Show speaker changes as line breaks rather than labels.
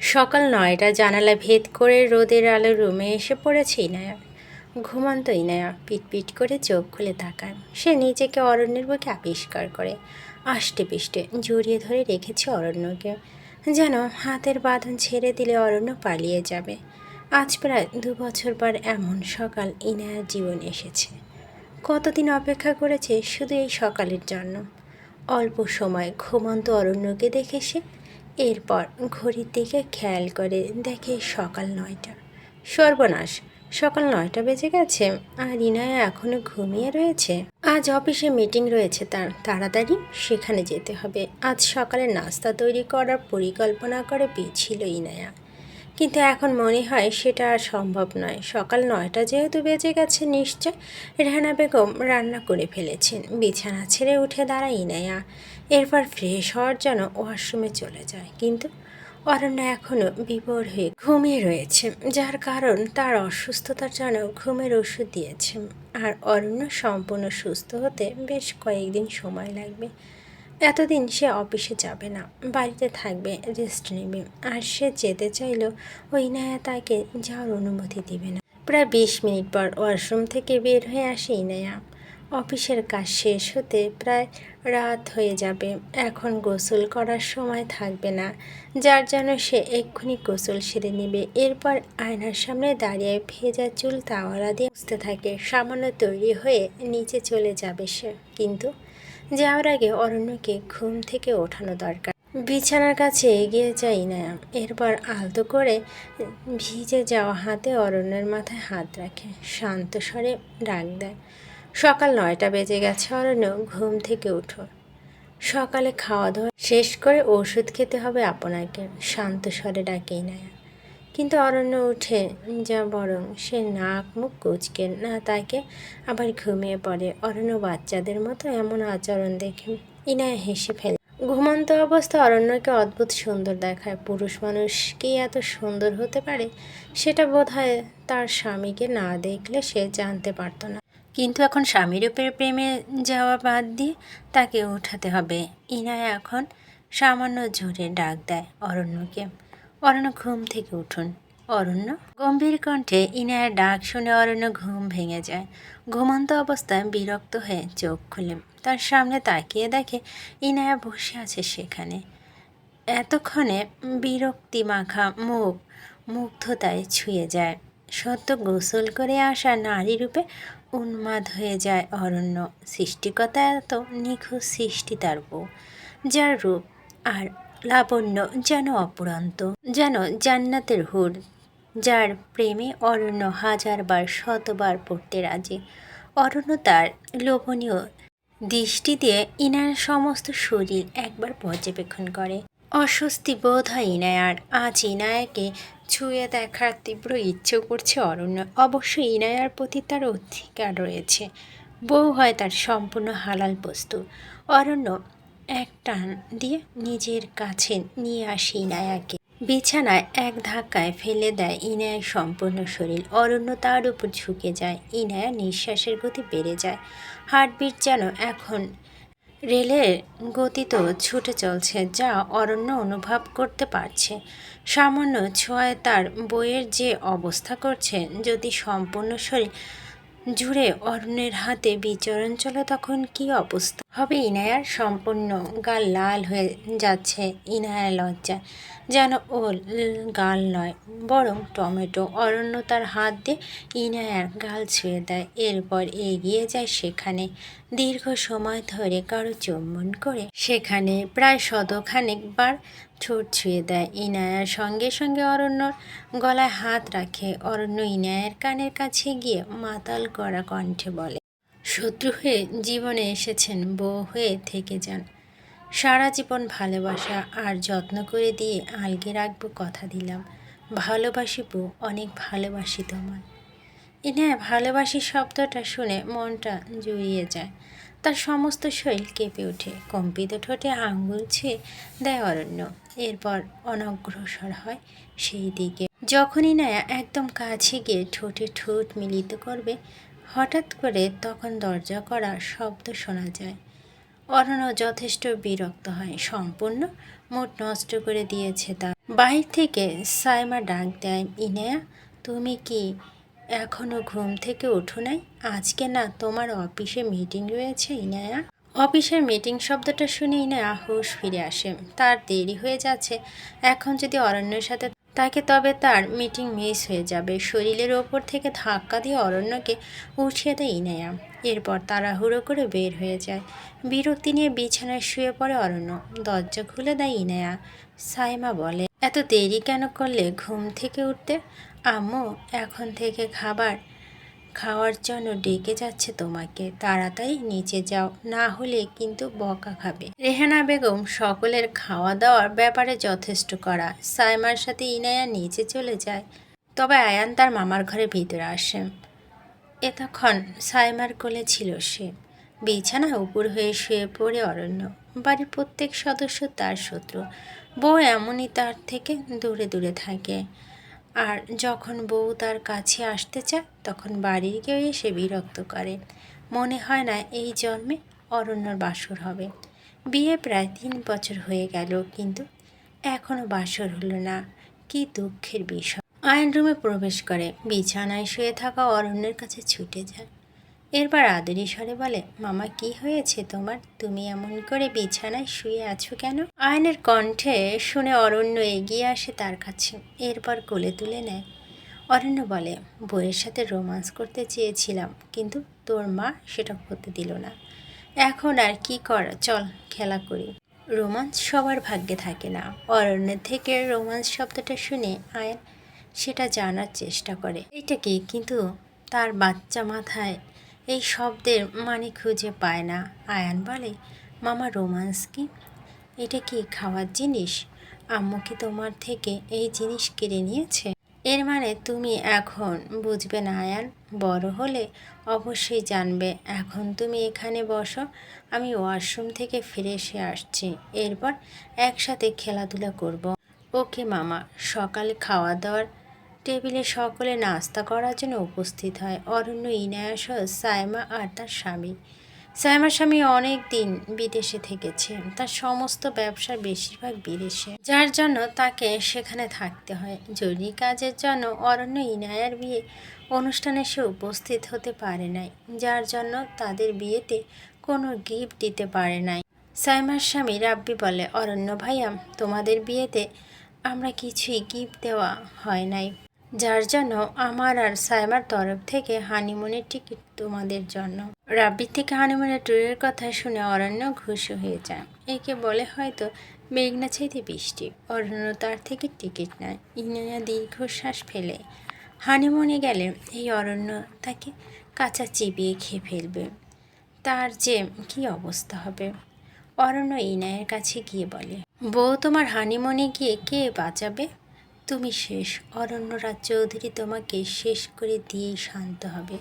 সকাল ৯টা জানালা ভেদ করে রোদের আলো রুমে এসে পড়েছে ইনায়া। ঘুমন্ত ইনায়া পিটপিট করে চোখ খুলে তাকায়। সে নিজেকে অরণ্যের বুকে আবিষ্কার করে আষ্টে পিষ্টে জড়িয়ে ধরে রেখেছে অরণ্যকে, যেন হাতের বাঁধন ছেড়ে দিলে অরণ্য পালিয়ে যাবে। আজ প্রায় ২ বছর পর এমন সকাল ইনায়ার জীবন এসেছে। কতদিন অপেক্ষা করেছে শুধু এই সকালের জন্য। অল্প সময় ঘুমন্ত অরণ্যকে দেখে সে এরপর ঘড়ির দিকে খেয়াল করে দেখে সকাল ৯টা। সর্বনাশ, সকাল ৯টা বেজে গেছে আর ইনায়া এখনো ঘুমিয়ে রয়েছে। আজ অফিসে মিটিং রয়েছে, তার তাড়াতাড়ি সেখানে যেতে হবে। আজ সকালে নাস্তা তৈরি করার পরিকল্পনা করে ছিল ইনায়া, কিন্তু এখন মনে হয় সেটা আর সম্ভব নয়। সকাল ৯টা যেহেতু বেজে গেছে, নিশ্চয় রেহানা বেগম রান্না করে ফেলেছেন। বিছানা ছেড়ে উঠে দাঁড়ায় ইনায়া, এরপর ফ্রেশ হওয়ার জন্য ওয়াশরুমে চলে যায়। কিন্তু অরণ্য এখনও বিভোর হয়ে ঘুমিয়ে রয়েছে, যার কারণ তার অসুস্থতার জন্য ঘুমের ওষুধ দিয়েছে। আর অরণ্য সম্পূর্ণ সুস্থ হতে বেশ কয়েকদিন সময় লাগবে। এতদিন সে অফিসে যাবে না, বাড়িতে থাকবে, রেস্ট নেবে। আর সে যেতে চাইলেও ওই ইনায়া তাকে যাওয়ার অনুমতি দিবে না। প্রায় ২০ মিনিট পর ওয়াশরুম থেকে বের হয়ে আসে ইনায়া। অফিসের কাজ শেষ হতে প্রায় রাত হয়ে যাবে। এখন গোসল করার সময় থাকবে না, যার জন্য সে এক্ষুনি গোসল সেরে নেবে। এরপর আয়নার সামনে দাঁড়িয়ে ভেজা চুল তাওয়ালা দিয়ে মুছতে থাকে। সামান্য তৈরি হয়ে নিচে চলে যাবে সে, কিন্তু যাওয়ার আগে অরণ্যকে ঘুম থেকে ওঠানো দরকার। বিছানার কাছে এগিয়ে যায় ইনায়া, এরপর আলতো করে ভিজে যাওয়া হাতে অরণ্যের মাথায় হাত রাখে। শান্ত স্বরে ডাক দেয়, সকাল ৯টা বেজে গেছে অরণ্য, ঘুম থেকে উঠো। সকালে খাওয়া দাওয়া শেষ করে ওষুধ খেতে হবে আপনাকে, শান্ত স্বরে ডাকে ইনায়া। কিন্তু অরণ্য উঠে যা, বরং সে নাক মুখ কুঁচকে না তাকে আবার ঘুমিয়ে পড়ে। অরণ্য বাচ্চাদের মতো এমন আচরণ দেখে ইনায়া হেসে ফেলে। ঘুমন্ত অবস্থা অরণ্যকে অদ্ভুত সুন্দর দেখায়। পুরুষ মানুষ কি এত সুন্দর হতে পারে, সেটা বোধহয় তার স্বামীকে না দেখলে সে জানতে পারত না। কিন্তু এখন স্বামীর উপরে প্রেমে যাওয়া বাদ দিয়ে তাকে উঠাতে হবে। ইনায়া এখন সামান্য জোরে ডাক দেয় অরণ্যকে, অরণ্য ঘুম থেকে উঠুন। অরণ্য গম্ভীর কণ্ঠে ইনায়ার ডাক শুনে অরণ্য ঘুম ভেঙে যায়। ঘুমন্ত অবস্থায় বিরক্ত হয়ে চোখ খুলে তার সামনে তাকিয়ে দেখে ইনায়া বসে আছে সেখানে। এতক্ষণে বিরক্তি মাখা মুখ মুগ্ধতায় ছুঁয়ে যায়। সদ্য গোসল করে আসা নারী রূপে উন্মাদ হয়ে যায় অরণ্য। সৃষ্টিকতা এত নিখুঁত সৃষ্টি তার বউ, যার রূপ আর লাবণ্য যেন অপুরন্ত, যেন জান্নাতের হুর, যার প্রেমে অরণ্য হাজারবার শতবার পড়তে রাজি। অরণ্য তার লোভনীয় দৃষ্টি দিয়ে ইনায়ার সমস্ত শরীর একবার পর্যবেক্ষণ করে। অস্বস্তি বোধ হয় ইনায়ার। আজ ইনায়াকে ছুঁয়ে দেখার তীব্র ইচ্ছে করছে অরণ্য। অবশ্যই ইনায়ার প্রতি তার অধিকার রয়েছে, বউ হয় তার সম্পূর্ণ হালাল বস্তু। অরণ্য এক টান দিয়ে নিজের কাছে নিয়ে আসে ইনায়াকে, বিছানায় এক ধাক্কায় ফেলে দেয় ইনায়ার সম্পূর্ণ শরীর। অরণ্য তার উপর ঝুঁকে যায়। ইনায়ার নিঃশ্বাসের গতি বেড়ে যায়, হার্টবিট যেন এখন রেলের গতিতেও ছুটে চলছে, যা অরণ্য অনুভব করতে পারছে। সামান্য ছোঁয়ায় তার বইয়ের যে অবস্থা করছে, যদি সম্পূর্ণ শরীর জুড়ে অরণ্যের হাতে বিচরণ চলে তখন কি অবস্থা হবে ইনায়ার। সম্পূর্ণ গাল লাল হয়ে যাচ্ছে ইনায়ার লজ্জায়, যেন ও গাল নয় বরং টমেটো। অরণ্য তার হাত দিয়ে ইনায়ার গাল ছুঁয়ে দেয়, এরপর এগিয়ে যায় সেখানে। দীর্ঘ সময় ধরে কারো চুম্বন করে সেখানে প্রায় শতখানেক বার ঠোঁট ছুঁয়ে দেয় ইনায়ার। সঙ্গে সঙ্গে অরণ্যর গলায় হাত রাখে। অরণ্য ইনায়ার কানের কাছে গিয়ে মাতাল করা কণ্ঠে বলে, শত্রু হয়ে জীবনে এসেছেন, বউ হয়ে থেকে যান। সারা জীবন ভালোবাসা আর যত্ন করে দিয়ে আলগে রাখবো, কথা দিলাম। ভালোবাসি বউ, অনেক ভালোবাসি তোমায়। ইনায়া ভালোবাসি শব্দটা শুনে মনটা জুড়িয়ে যায়। তার সমস্ত শরীর কেঁপে ওঠে। কম্পিত ঠোঁটে আঙ্গুল ছুঁয়ে দেয় অরণ্য, এরপর অনগ্রসর হয় সেই দিকে। যখন ইনায়া একদম কাছে গিয়ে ঠোঁটে ঠোঁট মিলিত করবে, হঠাৎ করে তখন দরজা করা শব্দ শোনা যায়। অরণ্য যথেষ্ট বিরক্ত হয়, সম্পূর্ণ মুড নষ্ট করে দিয়েছে তার। বাহির থেকে সাইমা ডাক দেয়, ইনায়া তুমি কি এখনো ঘুম থেকে ওঠো নাই? আজকে না তোমার অফিসে মিটিং রয়েছে ইনায়া? অফিসের মিটিং শব্দটা শুনে ইনায়া হুঁশ ফিরে আসে। তার দেরি হয়ে যাচ্ছে, এখন যদি অরণ্যের সাথে তাকে তবে তার মিটিং মিস হয়ে যাবে। শরীরের ওপর থেকে ধাক্কা দিয়ে অরণ্যকে উঠিয়ে দেয় ইনায়া। এরপর তাড়াহুড়ো করে বের হয়ে যায়। বিরক্তি নিয়ে বিছানায় শুয়ে পড়ে অরণ্য। দরজা খুলে দেয় ইনায়া। সাইমা বলে, এত দেরি কেন করলে ঘুম থেকে উঠতে? আম্মু এখন থেকে খাওয়ার জন্য ডেকে যাচ্ছে তোমাকে, তাড়াতাড়ি নিচে যাও, না হলে কিন্তু বকা খাবে। রেহানা বেগম সকলের খাওয়া দাওয়ার ব্যাপারে যথেষ্ট করা। সাইমার সাথে ইনায়া নিচে চলে যায়, তবে আয়ান তার মামার ঘরে ভিতরে আসে। এতক্ষণ সাইমার কোলে ছিল সে। বিছানা উপর হয়ে শুয়ে পড়ে অরণ্য। বাড়ির প্রত্যেক সদস্য তার শত্রু। বউ এমনই তার থেকে দূরে দূরে থাকে। আর যখন বউ তার কাছে আসতে চায় তখন বাড়ির কেউ এসে বিরক্ত করে। মনে হয় না এই জন্মে অরণ্যর বাসর হবে। বিয়ে প্রায় 3 বছর হয়ে গেল, কিন্তু এখনও বাসর হলো না। কি দুঃখের বিষয়। আয়ন রুমে প্রবেশ করে, বিছানায় শুয়ে থাকা অরণ্যের কাছে ছুটে যায়। এরপর আদুরি স্বরে বলে, মামা কি হয়েছে তোমার? তুমি এমন করে বিছানায় শুয়ে আছো কেন? আয়নের কণ্ঠে শুনে অরণ্য এগিয়ে আসে তার কাছে, এরপর কোলে তুলে নেয়। অরণ্য বলে, বউয়ের সাথে রোমান্স করতে চেয়েছিলাম, কিন্তু তোর মা সেটা করতে দিল না। এখন আর কি করা, চল খেলা করি। রোমান্স সবার ভাগ্যে থাকে না। অরণ্যের থেকে রোমান্স শব্দটা শুনে আয়ন সেটা জানার চেষ্টা করে এটা কি, কিন্তু তার বাচ্চা মাথায় এই শব্দের মানে খুঁজে পায় না। আয়ান বলে, মামা রোমান্স কি? এটা কি খাওয়ার জিনিস? আম্মু কি তোমার থেকে এই জিনিস কেড়ে নিয়েছে? এর মানে তুমি এখন বুঝবে না আয়ান, বড় হলে অবশ্যই জানবে। এখন তুমি এখানে বসো, আমি ওয়াশরুম থেকে ফিরে এসে আসছি, এরপর একসাথে খেলাধুলা করব। ওকে মামা। সকালে খাওয়া দাওয়ার টেবিলে সকলে নাস্তা করার জন্য উপস্থিত হয়। অরণ্য, ইনায়া সহ সাইমা আর তার স্বামী। সাইমার স্বামী অনেক দিন বিদেশে থেকেছে, তার সমস্ত ব্যবসার বেশিরভাগ বিদেশে, যার জন্য তাকে সেখানে থাকতে হয়। জরুরি কাজের জন্য অরণ্য ইনায়ার বিয়ে অনুষ্ঠানে সে উপস্থিত হতে পারে নাই, যার জন্য তাদের বিয়েতে কোনো গিফট দিতে পারে নাই। সাইমার স্বামী রাব্বি বলে, অরণ্য ভাইয়া, তোমাদের বিয়েতে আমরা কিছুই গিফট দেওয়া হয় নাই, যার জন্য আমার আর সাইমার তরফ থেকে হানিমুনের টিকিট তোমাদের জন্য। রাব্বির থেকে হানিমুনের ট্যুরের কথা শুনে অরণ্য খুশি হয়ে যায়। একে বলে হয়তো মেঘনা চাইতে বৃষ্টি। অরণ্য তার থেকে টিকিট নেয়। ইনায়া দীর্ঘশ্বাস ফেলে। হানিমুনে গেলে এই অরণ্য তাকে কাঁচা চিবিয়ে খেয়ে ফেলবে। তার যে কী অবস্থা হবে। অরণ্য ইনায়ের কাছে গিয়ে বলে, বউ, তোমার হানিমুনে গিয়ে কে বাঁচাবে? তুমি শেষ। অরণ্যরাজ চৌধুরী তোমাকে শেষ করে দিয়েই শান্ত হবে।